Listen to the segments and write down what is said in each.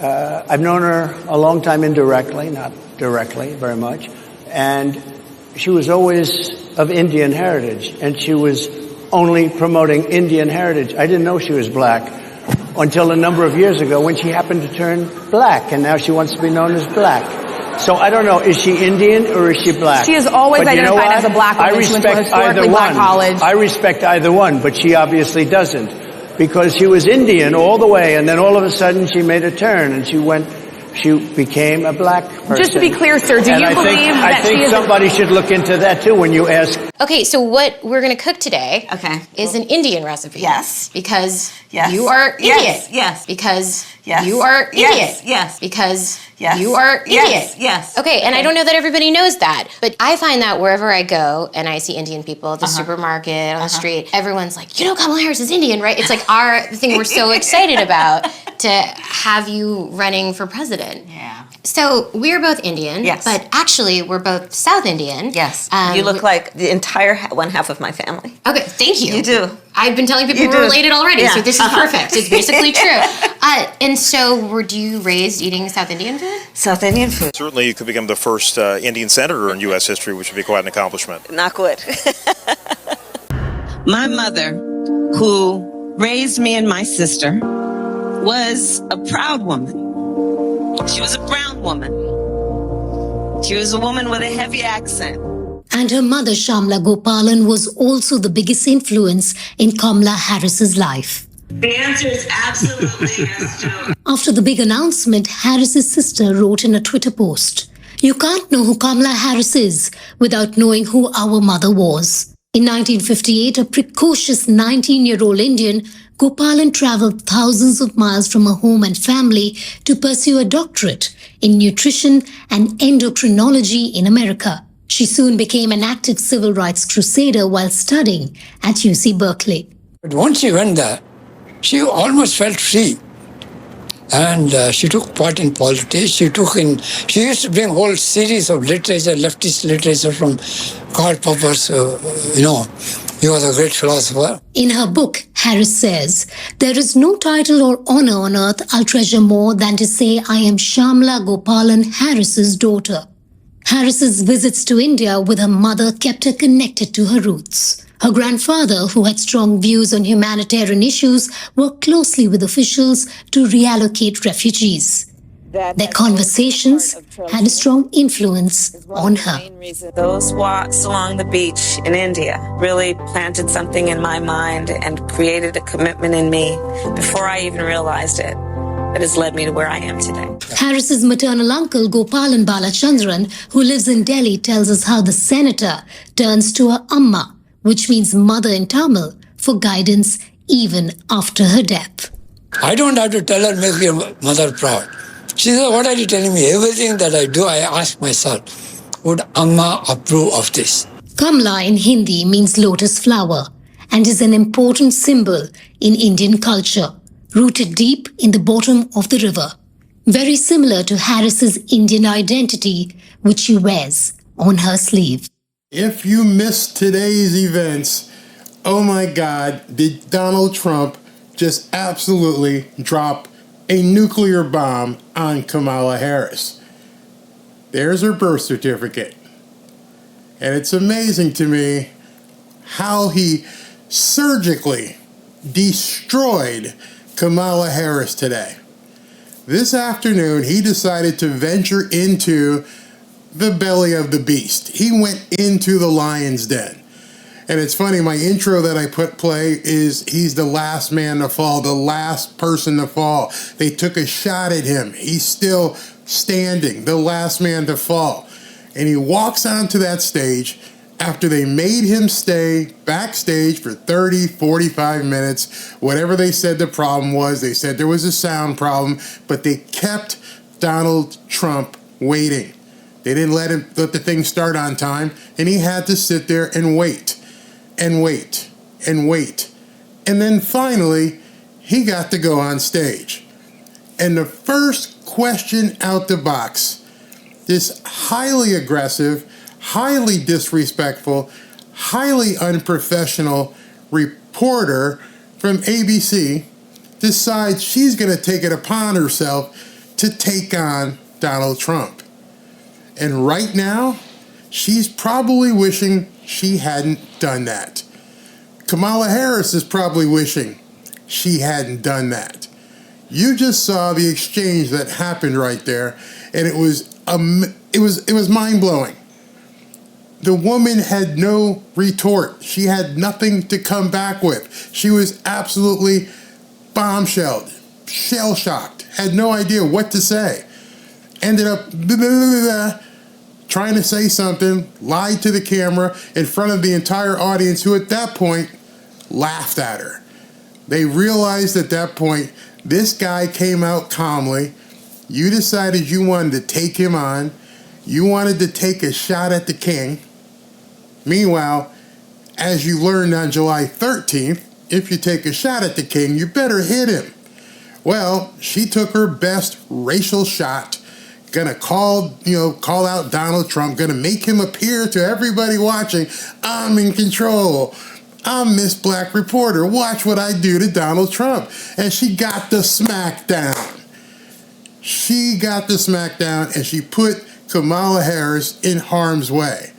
I've known her a long time indirectly, not directly very much, and she was always of Indian heritage, and she was only promoting Indian heritage. I didn't know she was black until a number of years ago when she happened to turn black, and now she wants to be known as black. So I don't know, is she Indian or is she black? She is always identified as a black woman. I respect either one. I respect either one, but she obviously doesn't, because she was Indian all the way, and then all of a sudden she made a turn and she became a black person. Just to be clear, sir, do you believe that I think somebody should look into that too when you ask. Okay, so what we're going to cook today is an Indian recipe. Yes. Because you are idiot. Yes. Because you are idiot. Yes. Because you are idiot. Yes. Okay, and I don't know that everybody knows that, but I find that wherever I go and I see Indian people at the supermarket, on the street, everyone's like, you know Kamala Harris is Indian, right? It's like the thing we're so excited about to have you running for president. Yeah. So we're both Indian, Yes. but actually we're both South Indian. Yes. You look like the entire one half of my family. Okay, thank you. You do. I've been telling people we're related already, so this is perfect. It's basically true. And so were you raised eating South Indian food? South Indian food. Certainly you could become the first Indian senator in U.S. history, which would be quite an accomplishment. Not good. My mother, who raised me and my sister, was a proud woman. She was a brown woman. She was a woman with a heavy accent. And her mother, Shamla Gopalan, was also the biggest influence in Kamala Harris's life. The answer is absolutely yes, Joe. After the big announcement, Harris's sister wrote in a Twitter post, "You can't know who Kamala Harris is without knowing who our mother was." In 1958, a precocious 19-year-old Indian, Gopalan traveled thousands of miles from her home and family to pursue a doctorate in nutrition and endocrinology in America. She soon became an active civil rights crusader while studying at UC Berkeley. But once she went there, she almost felt free. And she took part in politics. She used to bring a whole series of literature, leftist literature from Karl Popper's, he was a great philosopher. In her book, Harris says, "There is no title or honor on earth I'll treasure more than to say I am Shamla Gopalan Harris's daughter." Harris's visits to India with her mother kept her connected to her roots. Her grandfather, who had strong views on humanitarian issues, worked closely with officials to reallocate refugees. Their conversations had a strong influence on her. Those walks along the beach in India really planted something in my mind and created a commitment in me before I even realized it. That has led me to where I am today. Harris's maternal uncle, Gopalan Balachandran, who lives in Delhi, tells us how the senator turns to her amma, which means mother in Tamil, for guidance even after her death. I don't have to tell her, make your mother proud. She said, what are you telling me? Everything that I do, I ask myself, would Amma approve of this? Kamala in Hindi means lotus flower and is an important symbol in Indian culture, rooted deep in the bottom of the river. Very similar to Harris's Indian identity, which she wears on her sleeve. If you missed today's events, oh my God, did Donald Trump just absolutely drop a nuclear bomb on Kamala Harris? There's her birth certificate. And it's amazing to me how he surgically destroyed Kamala Harris today. This afternoon, he decided to venture into the belly of the beast. He went into the lion's den. And it's funny, my intro that I put play is he's the last man to fall, the last person to fall. They took a shot at him. He's still standing, the last man to fall. And he walks onto that stage after they made him stay backstage for 30, 45 minutes, whatever they said the problem was. They said there was a sound problem, but they kept Donald Trump waiting. They didn't let the thing start on time, and he had to sit there and wait, and wait, and wait. And then finally, he got to go on stage. And the first question out the box, this highly aggressive, highly disrespectful, highly unprofessional reporter from ABC decides she's going to take it upon herself to take on Donald Trump. And right now, she's probably wishing she hadn't done that. Kamala Harris is probably wishing she hadn't done that. You just saw the exchange that happened right there, and it was mind-blowing. The woman had no retort. She had nothing to come back with. She was absolutely bombshelled, shell-shocked, had no idea what to say. Ended up trying to say something, lied to the camera in front of the entire audience, who at that point laughed at her. They realized at that point, this guy came out calmly. You decided you wanted to take him on. You wanted to take a shot at the king. Meanwhile, as you learned on July 13th, if you take a shot at the king, you better hit him. Well, she took her best racial shot, gonna call out Donald Trump, gonna make him appear to everybody watching, I'm in control. I'm Miss Black Reporter. Watch what I do to Donald Trump. And she got the smackdown. She got the smackdown, and she put Kamala Harris in harm's way.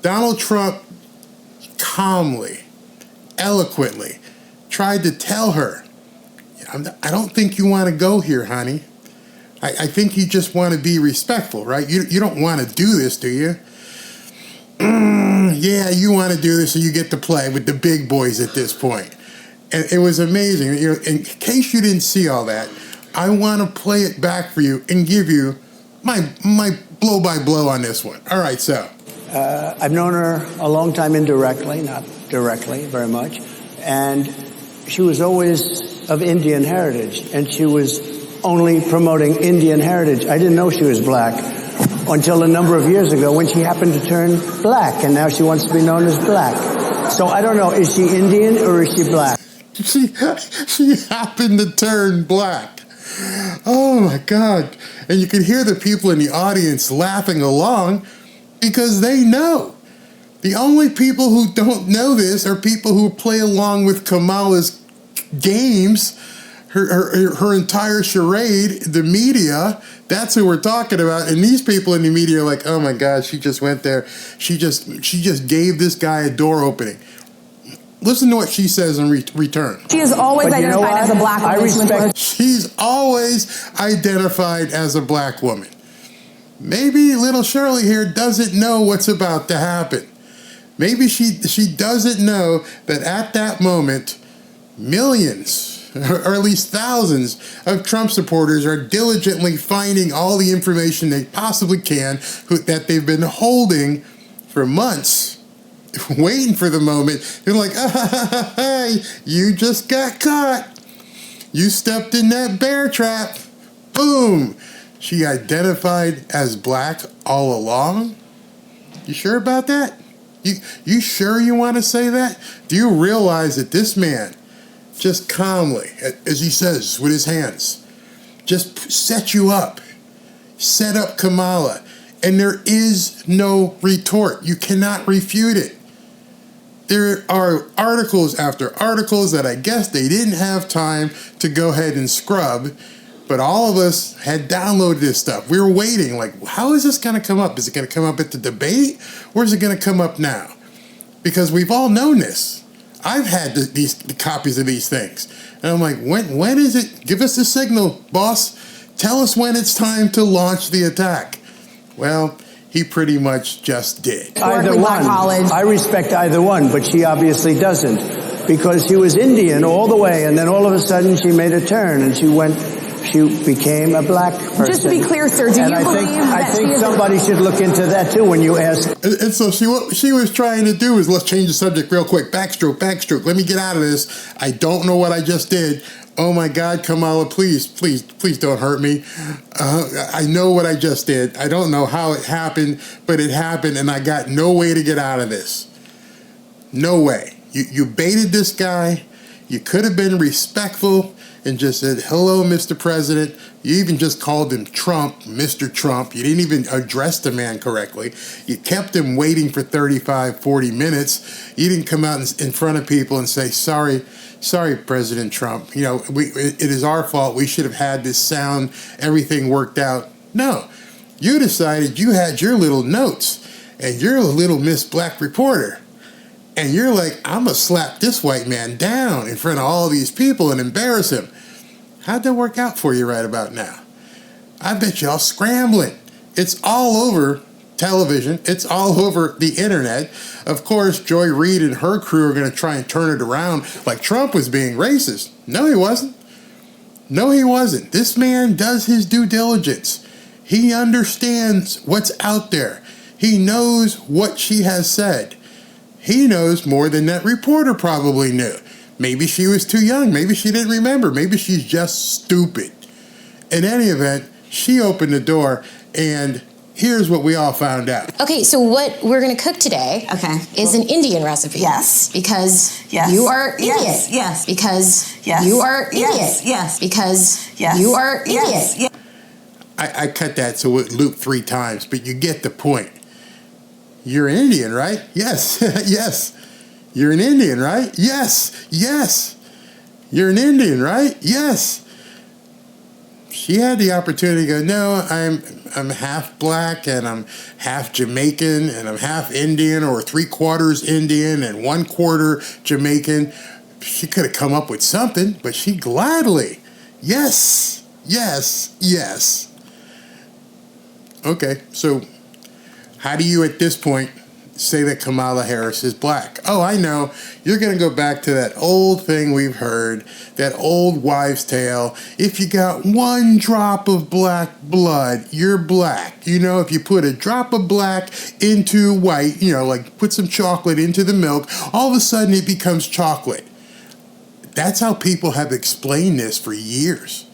Donald Trump calmly, eloquently tried to tell her, I don't think you want to go here, honey. I think you just want to be respectful, right? You don't want to do this, do you? Yeah, you want to do this so you get to play with the big boys at this point. And it was amazing. In case you didn't see all that, I want to play it back for you and give you my blow-by-blow on this one. All right, so. I've known her a long time indirectly, not directly very much. And she was always of Indian heritage, and she was only promoting Indian heritage. I didn't know she was black until a number of years ago when she happened to turn black, and now she wants to be known as black. So I don't know, is she Indian or is she black? She happened to turn black. Oh my God. And you could hear the people in the audience laughing along because they know. The only people who don't know this are people who play along with Kamala's games, her entire charade, the media. That's who we're talking about. And these people in the media are like, oh my God, she just went there. She just gave this guy a door opening. Listen to what she says in return. She is always identified as a black woman. She's always identified as a black woman. Maybe little Shirley here doesn't know what's about to happen. Maybe she doesn't know that at that moment, millions, or at least thousands of Trump supporters are diligently finding all the information they possibly can that they've been holding for months, waiting for the moment. They're like, you just got caught. You stepped in that bear trap. Boom. She identified as black all along? You sure about that? You sure you want to say that? Do you realize that this man just calmly, as he says with his hands, just set you up, set up Kamala, and there is no retort. You cannot refute it. There are articles after articles that I guess they didn't have time to go ahead and scrub, but all of us had downloaded this stuff. We were waiting, like, how is this going to come up? Is it going to come up at the debate, or is it going to come up now? Because we've all known this. I've had the copies of these things. And I'm like, when is it? Give us the signal, boss. Tell us when it's time to launch the attack. Well, he pretty much just did. Either one. I respect either one, but she obviously doesn't. Because she was Indian all the way, and then all of a sudden she made a turn, and she became a black person. Just to be clear, sir, do you believe that I think somebody should look into that too when you ask. And so what she was trying to do is, let's change the subject real quick. Backstroke. Let me get out of this. I don't know what I just did. Oh my God, Kamala, please don't hurt me. I know what I just did. I don't know how it happened, but it happened, and I got no way to get out of this. No way. You baited this guy. You could have been respectful and just said, hello, Mr. President. You even just called him Trump, Mr. Trump. You didn't even address the man correctly. You kept him waiting for 35, 40 minutes. You didn't come out in front of people and say, sorry, President Trump. You know, it is our fault. We should have had this sound, everything worked out. No, you decided you had your little notes and you're a little Miss Black reporter. And you're like, I'm going to slap this white man down in front of all these people and embarrass him. How'd that work out for you right about now? I bet y'all scrambling. It's all over television. It's all over the internet. Of course, Joy Reid and her crew are going to try and turn it around like Trump was being racist. No, he wasn't. No, he wasn't. This man does his due diligence. He understands what's out there. He knows what she has said. He knows more than that reporter probably knew. Maybe she was too young. Maybe she didn't remember. Maybe she's just stupid. In any event, she opened the door, and here's what we all found out. Okay, so what we're going to cook today is an Indian recipe. Yes. Because you are Indian. Yes. Because yes. you are Indian. Yes. Because yes. you are Indian. Yes. I cut that so it looped 3 times, but you get the point. You're Indian, right? Yes. Yes. You're an Indian, right? Yes. Yes. You're an Indian, right? Yes. She had the opportunity to go, no, I'm half black and I'm half Jamaican and I'm half Indian or 3/4 Indian and 1/4 Jamaican. She could have come up with something, but she gladly, yes. Okay, so how do you at this point say that Kamala Harris is black? Oh, I know. You're going to go back to that old thing we've heard, that old wives' tale. If you got 1 drop of black blood, you're black. You know, if you put a drop of black into white, you know, like put some chocolate into the milk, all of a sudden it becomes chocolate. That's how people have explained this for years.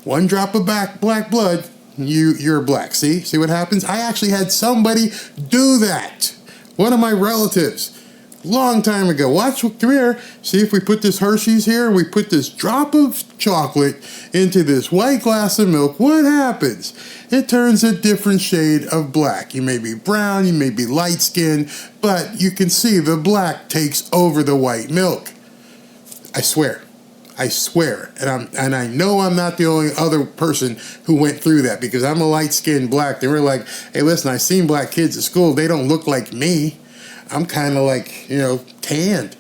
1 drop of black blood, you're black. See what happens? I actually had somebody do that. One of my relatives, long time ago. Come here. See if we put this Hershey's here, we put this drop of chocolate into this white glass of milk, what happens? It turns a different shade of black. You may be brown, you may be light skinned, but you can see the black takes over the white milk. I swear. And I know I'm not the only other person who went through that, because I'm a light-skinned black. They were like, hey, listen, I've seen black kids at school. They don't look like me. I'm kind of like, tanned.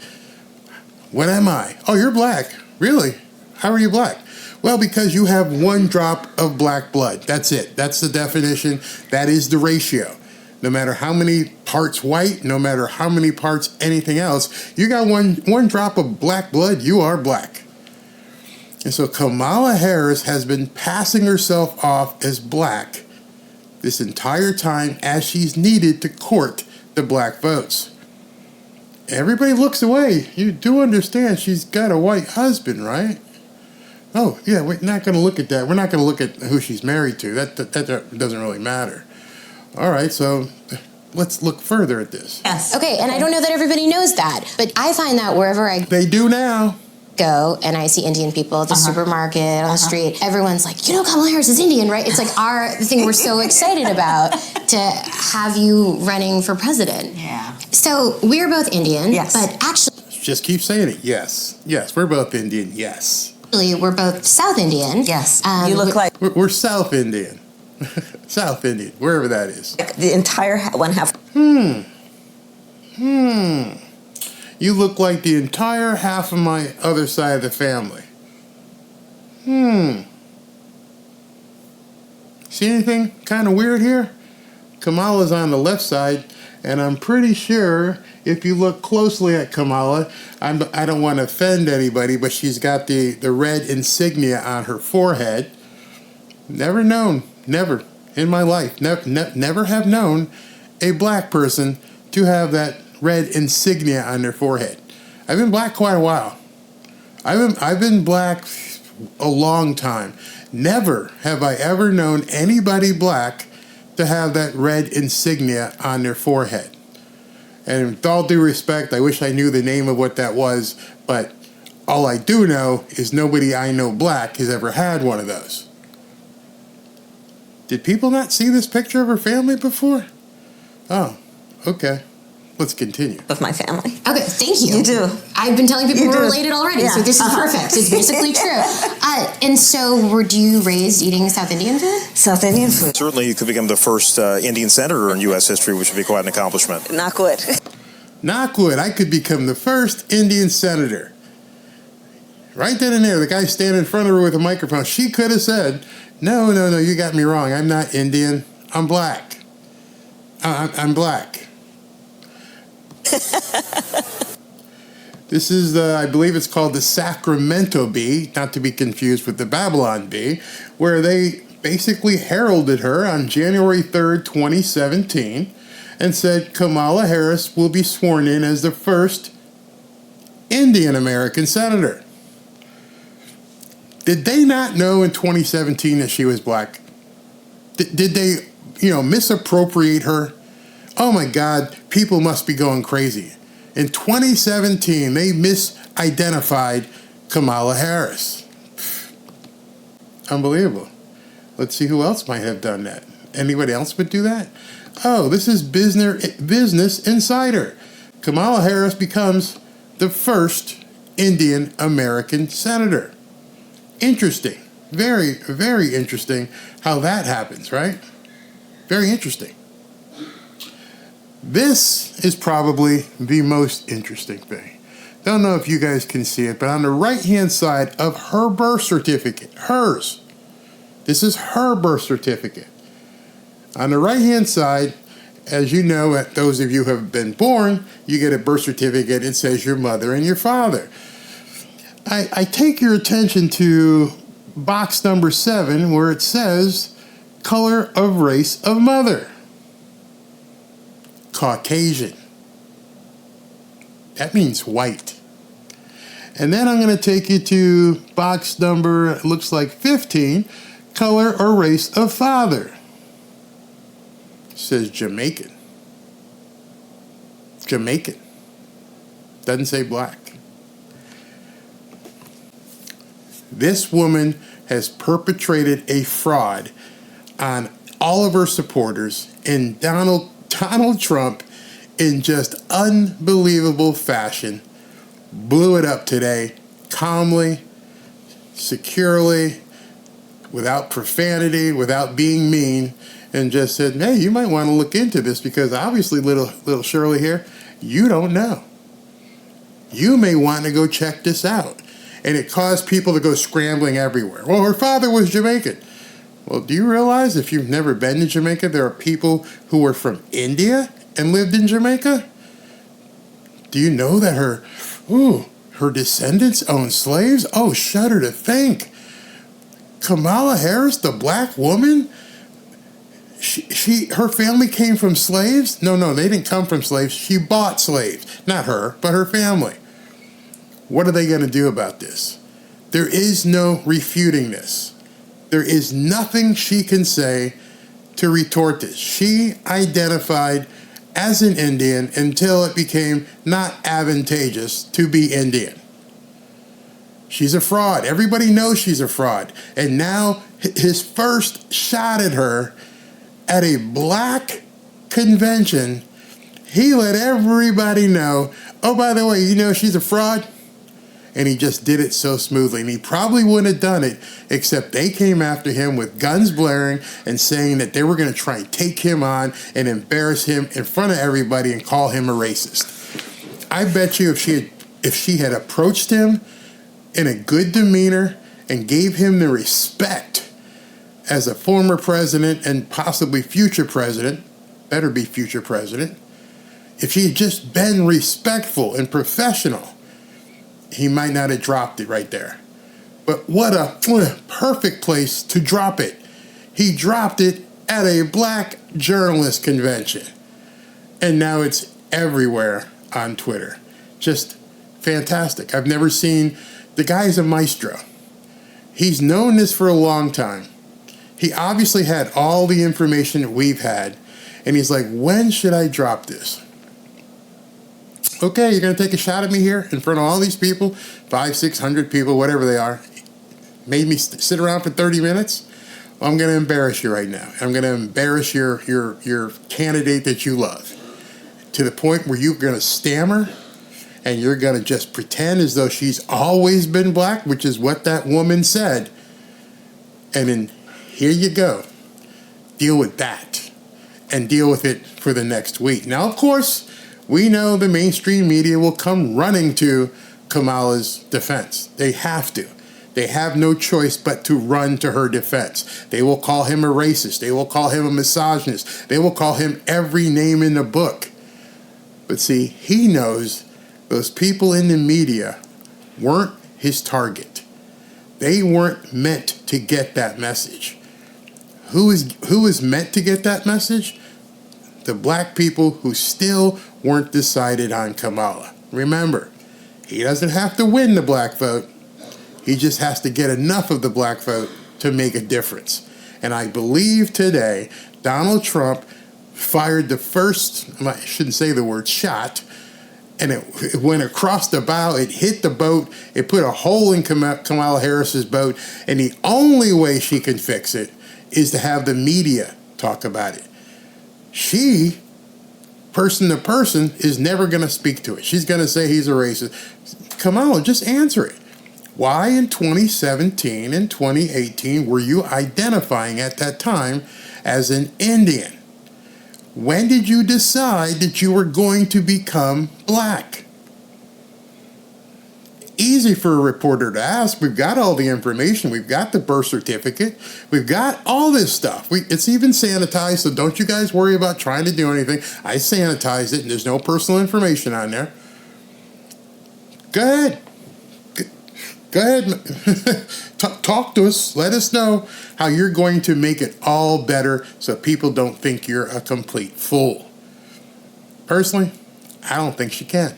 What am I? Oh, you're black. Really? How are you black? Well, because you have 1 drop of black blood. That's it. That's the definition. That is the ratio. No matter how many parts white, no matter how many parts anything else, you got one drop of black blood, you are black. And so Kamala Harris has been passing herself off as black this entire time as she's needed to court the black votes. Everybody looks away. You do understand she's got a white husband, right? Oh, yeah, we're not going to look at that. We're not going to look at who she's married to. That doesn't really matter. All right, so let's look further at this. Yes. Okay, and I don't know that everybody knows that, but I find that wherever I They do now. go and I see Indian people at the supermarket, on the street, everyone's like, Kamala Harris is Indian, right? It's like the thing we're so excited about to have you running for president. Yeah. So we're both Indian, Yes. but actually Just keep saying it. Yes, we're both Indian. Yes. we're both South Indian. Yes. You look like We're South Indian. South Indian, wherever that is. the entire one half. You look like the entire half of my other side of the family. See anything kind of weird here? Kamala's on the left side, and I'm pretty sure if you look closely at Kamala, I don't want to offend anybody, but she's got the red insignia on her forehead. Never known, never in my life, never have known a black person to have that red insignia on their forehead. I've been black quite a while. I've been black a long time. Never have I ever known anybody black to have that red insignia on their forehead. And with all due respect, I wish I knew the name of what that was, but All I do know is nobody I know black has ever had one of those. Did people not see this picture of her family before? Oh, okay. Let's continue. Of my family. Okay, thank you. You do. I've been telling people You we're do. related already, so Yeah. this is perfect. It's basically true. And so, were you raised eating South Indian food? South Indian food. Certainly, you could become the first Indian senator in U.S. history, which would be quite an accomplishment. Knock wood. Knock wood, I could become the first Indian senator. Right then and there, the guy standing in front of her with a microphone, she could have said, no, you got me wrong. I'm not Indian. I'm black. I'm black. This is I believe it's called the Sacramento Bee, not to be confused with the Babylon Bee, where they basically heralded her on January 3rd, 2017, and said Kamala Harris will be sworn in as the first Indian American senator. Did they not know in 2017 that she was black? Did they, misappropriate her? Oh my God, people must be going crazy. In 2017, they misidentified Kamala Harris. Unbelievable. Let's see who else might have done that. Anybody else would do that? Oh, this is Business Insider. Kamala Harris becomes the first Indian American senator. Interesting. Very, very interesting how that happens, right? Very interesting. This is probably the most interesting thing. Don't know if you guys can see it, but on the right-hand side of her birth certificate, hers, this is her birth certificate. On the right-hand side, as you know, those of you who have been born, you get a birth certificate. It says your mother and your father. I take your attention to box number 7, where it says color of race of mother. Caucasian. That means white. And then I'm going to take you to box number, it looks like 15, color or race of father. It says Jamaican. Jamaican. Doesn't say black. This woman has perpetrated a fraud on all of her supporters, and Donald Trump, in just unbelievable fashion, blew it up today, calmly, securely, without profanity, without being mean, and just said, hey, you might want to look into this, because obviously little Shirley here, you don't know. You may want to go check this out. And it caused people to go scrambling everywhere. Well, her father was Jamaican. Well, do you realize if you've never been to Jamaica, there are people who were from India and lived in Jamaica? Do you know that her descendants owned slaves? Oh, shudder to think. Kamala Harris, the black woman, her family came from slaves? No, they didn't come from slaves. She bought slaves. Not her, but her family. What are they going to do about this? There is no refuting this. There is nothing she can say to retort this. She identified as an Indian until it became not advantageous to be Indian. She's a fraud. Everybody knows she's a fraud. And now his first shot at her at a black convention, he let everybody know, oh, by the way, you know she's a fraud? And he just did it so smoothly. And he probably wouldn't have done it, except they came after him with guns blaring and saying that they were going to try and take him on and embarrass him in front of everybody and call him a racist. I bet you if she had approached him in a good demeanor and gave him the respect as a former president and possibly future president, better be future president, if he had just been respectful and professional, he might not have dropped it right there. But what a perfect place to drop it. He dropped it at a black journalist convention. And now it's everywhere on Twitter. Just fantastic. I've never seen, the guy's a maestro. He's known this for a long time. He obviously had all the information that we've had. And he's like, when should I drop this? okay, you're going to take a shot at me here in front of all these people, 500, 600 people, whatever they are, made me sit around for 30 minutes. Well, I'm going to embarrass you right now. I'm going to embarrass your candidate that you love to the point where you're going to stammer and you're going to just pretend as though she's always been black, which is what that woman said. And then here you go. Deal with that and deal with it for the next week. Now, of course, we know the mainstream media will come running to Kamala's defense. They have to. They have no choice but to run to her defense. They will call him a racist. They will call him a misogynist. They will call him every name in the book. But see, he knows those people in the media weren't his target. They weren't meant to get that message. Who is meant to get that message? The black people who still weren't decided on Kamala. Remember, he doesn't have to win the black vote. He just has to get enough of the black vote to make a difference. And I believe today, Donald Trump fired the first, I shouldn't say the word shot, and it went across the bow, it hit the boat, it put a hole in Kamala Harris's boat, and the only way she can fix it is to have the media talk about it. She, person to person, is never going to speak to it. She's going to say he's a racist. Kamala, just answer it. Why in 2017 and 2018 were you identifying at that time as an Indian? When did you decide that you were going to become black? Easy for a reporter to ask. We've got all the information. We've got the birth certificate. We've got all this stuff. It's even sanitized, so don't you guys worry about trying to do anything. I sanitized it, and there's no personal information on there. Go ahead. Go ahead. Talk to us. Let us know how you're going to make it all better so people don't think you're a complete fool. Personally, I don't think she can.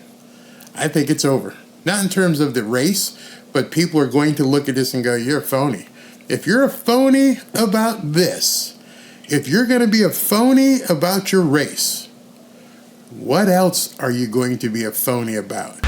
I think it's over. Not in terms of the race, but people are going to look at this and go, you're a phony. If you're a phony about this, if you're going to be a phony about your race, what else are you going to be a phony about?